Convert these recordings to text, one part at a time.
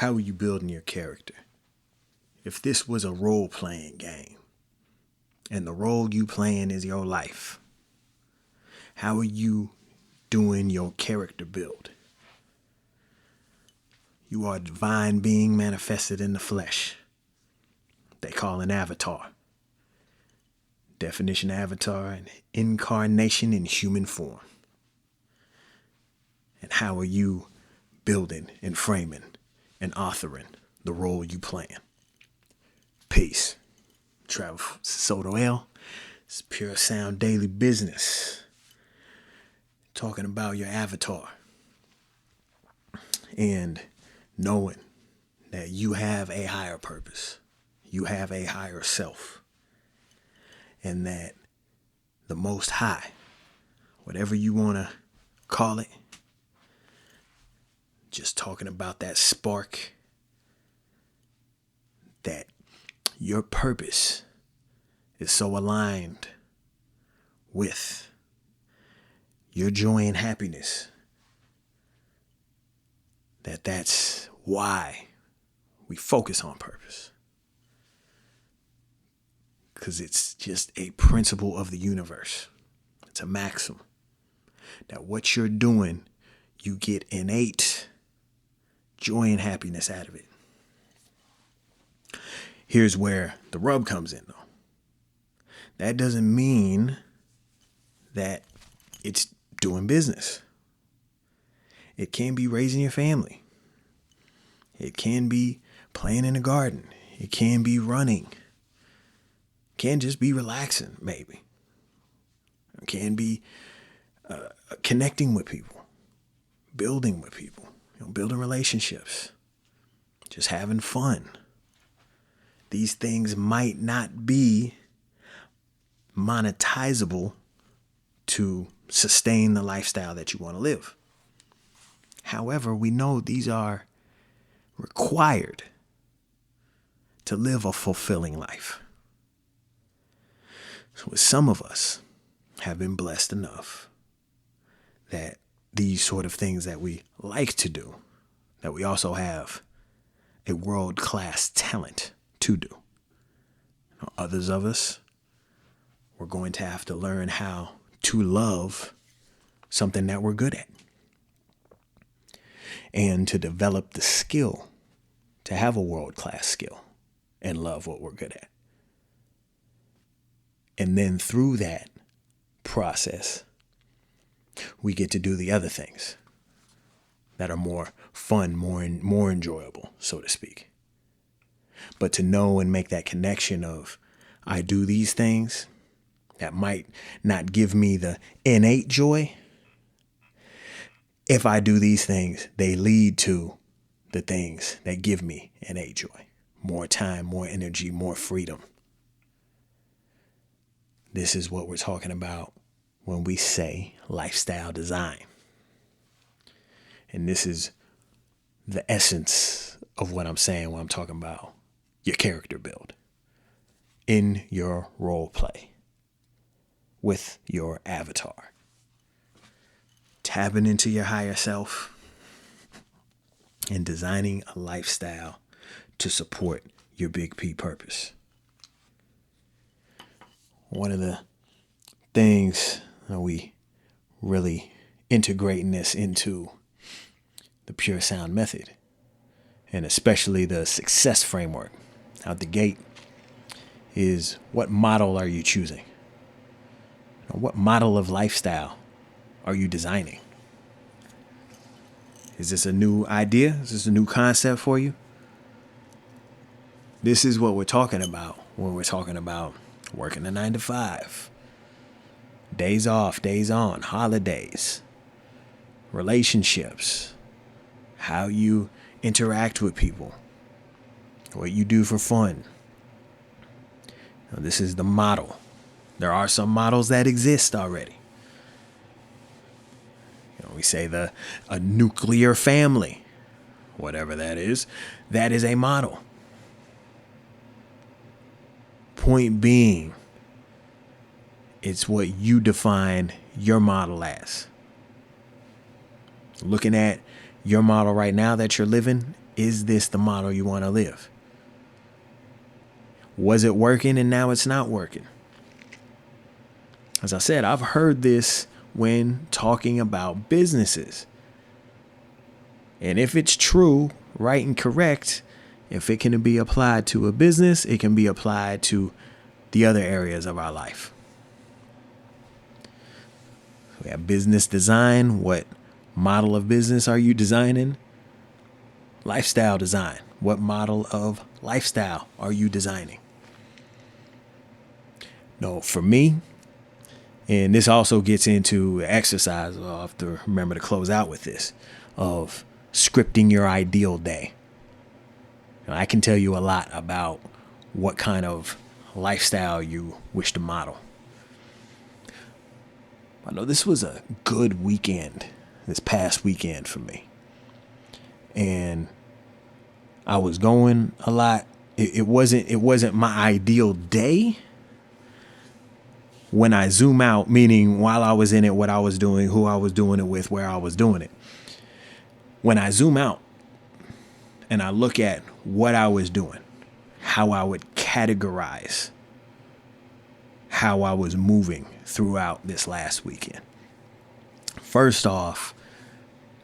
How are you building your character? If this was a role-playing game, and the role you playing is your life, how are you doing your character build? You are a divine being manifested in the flesh. They call an avatar. Definition: avatar, an incarnation in human form. And how are you building and framing and authoring the role you playing? Peace. Travel Soto L. It's Pure Sound Daily Business. Talking about your avatar. And knowing that you have a higher purpose. You have a higher self. And that the Most High, whatever you want to call it, just talking about that spark, that your purpose is so aligned with your joy and happiness that that's why we focus on purpose. Because it's just a principle of the universe. It's a maxim that what you're doing, you get innate joy and happiness out of it. Here's where the rub comes in, though. That doesn't mean that it's doing business. It can be raising your family. It can be playing in the garden. It can be running. It can just be relaxing, maybe. It can be connecting with people, building with people, building relationships, just having fun. These things might not be monetizable to sustain the lifestyle that you want to live. However, we know these are required to live a fulfilling life. So some of us have been blessed enough that these sort of things that we like to do, that we also have a world-class talent to do. Others of us, we're going to have to learn how to love something that we're good at. And to develop the skill to have a world-class skill and love what we're good at. And then through that process, we get to do the other things that are more fun, more enjoyable, so to speak. But to know and make that connection of, I do these things that might not give me the innate joy. If I do these things, they lead to the things that give me innate joy. More time, more energy, more freedom. This is what we're talking about when we say lifestyle design. And this is the essence of what I'm saying when I'm talking about your character build in your role play with your avatar. Tapping into your higher self and designing a lifestyle to support your big P purpose. One of the things that we really integrating this into the Pure Sound method, and especially the success framework out the gate, is what model are you choosing? What model of lifestyle are you designing? Is this a new idea? Is this a new concept for you? This is what we're talking about when we're talking about working a 9 to 5, days off, days on, holidays, relationships, how you interact with people, what you do for fun. Now, this is the model. There are some models that exist already. We say a nuclear family, whatever that is a model. Point being, it's what you define your model as. Looking at your model right now that you're living Is this the model you want to live? Was it working and now it's not working? As I said, I've heard this when talking about businesses. And if it's true, right and correct, if it can be applied to a business, it can be applied to the other areas of our life. We have business design. What model of business are you designing? Lifestyle design. What model of lifestyle are you designing? No, for me, and this also gets into exercise. I'll have to remember to close out with this, of scripting your ideal day. Now, I can tell you a lot about what kind of lifestyle you wish to model. I know this was a good weekend, this past weekend for me. And I was going a lot. It wasn't my ideal day. When I zoom out, meaning while I was in it, what I was doing, who I was doing it with, where I was doing it. When I zoom out and I look at what I was doing, how I would categorize how I was moving throughout this last weekend. First off,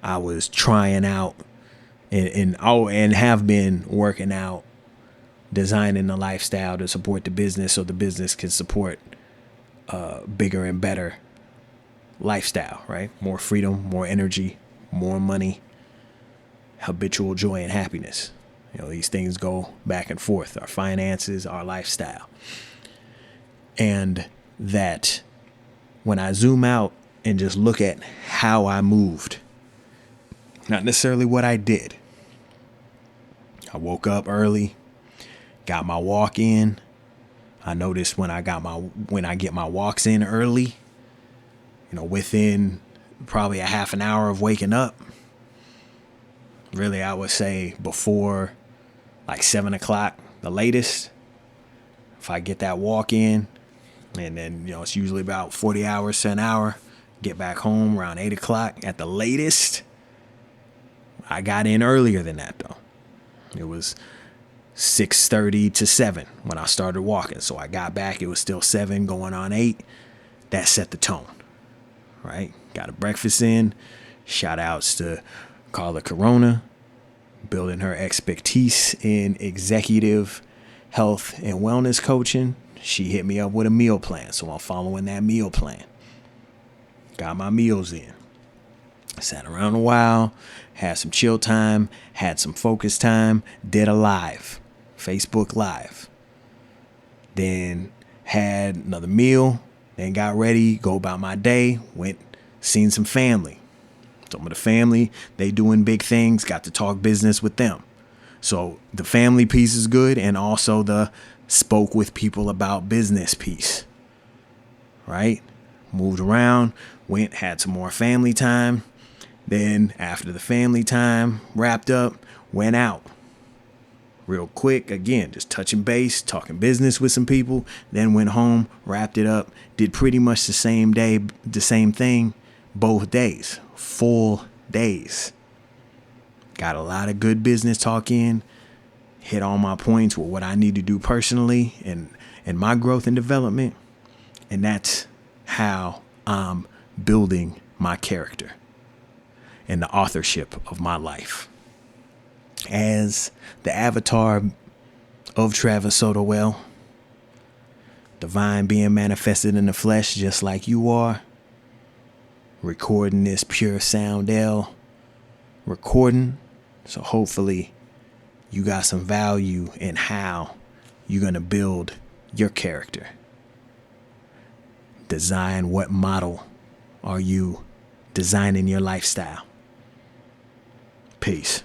I was trying out and have been working out, designing the lifestyle to support the business so the business can support bigger and better lifestyle, right? More freedom, more energy, more money, habitual joy and happiness. These things go back and forth, our finances, our lifestyle. And that when I zoom out and just look at how I moved, not necessarily what I did. I woke up early, got my walk in. I noticed when I get my walks in early, within probably a half an hour of waking up, really, I would say before like 7:00, the latest, if I get that walk in, and then, it's usually about 40 hours to an hour, get back home around 8:00 at the latest. I got in earlier than that though. It was 6:30 to 7 when I started walking. So I got back, it was still 7 going on 8. That set the tone, right? Got a breakfast in. Shout outs to Carla Corona, building her expertise in executive health and wellness coaching. She hit me up with a meal plan. So I'm following that meal plan. Got my meals in. Sat around a while, had some chill time, had some focus time, did a live, Facebook Live. Then had another meal, then got ready, go about my day, went, seen some family. Some of the family, they doing big things, got to talk business with them. So the family piece is good, and also the spoke with people about business piece, right? Moved around, went, had some more family time. Then after the family time wrapped up, went out real quick. Again, just touching base, talking business with some people. Then went home, wrapped it up, did pretty much the same day, the same thing, both days, full days. Got a lot of good business talk in, hit all my points with what I need to do personally and my growth and development. And that's how I'm building my character and the authorship of my life. As the avatar of Travis Sotowell, divine being manifested in the flesh just like you are, recording this pure sound L recording. So hopefully you got some value in how you're going to build your character. Design what model are you designing your lifestyle? Peace.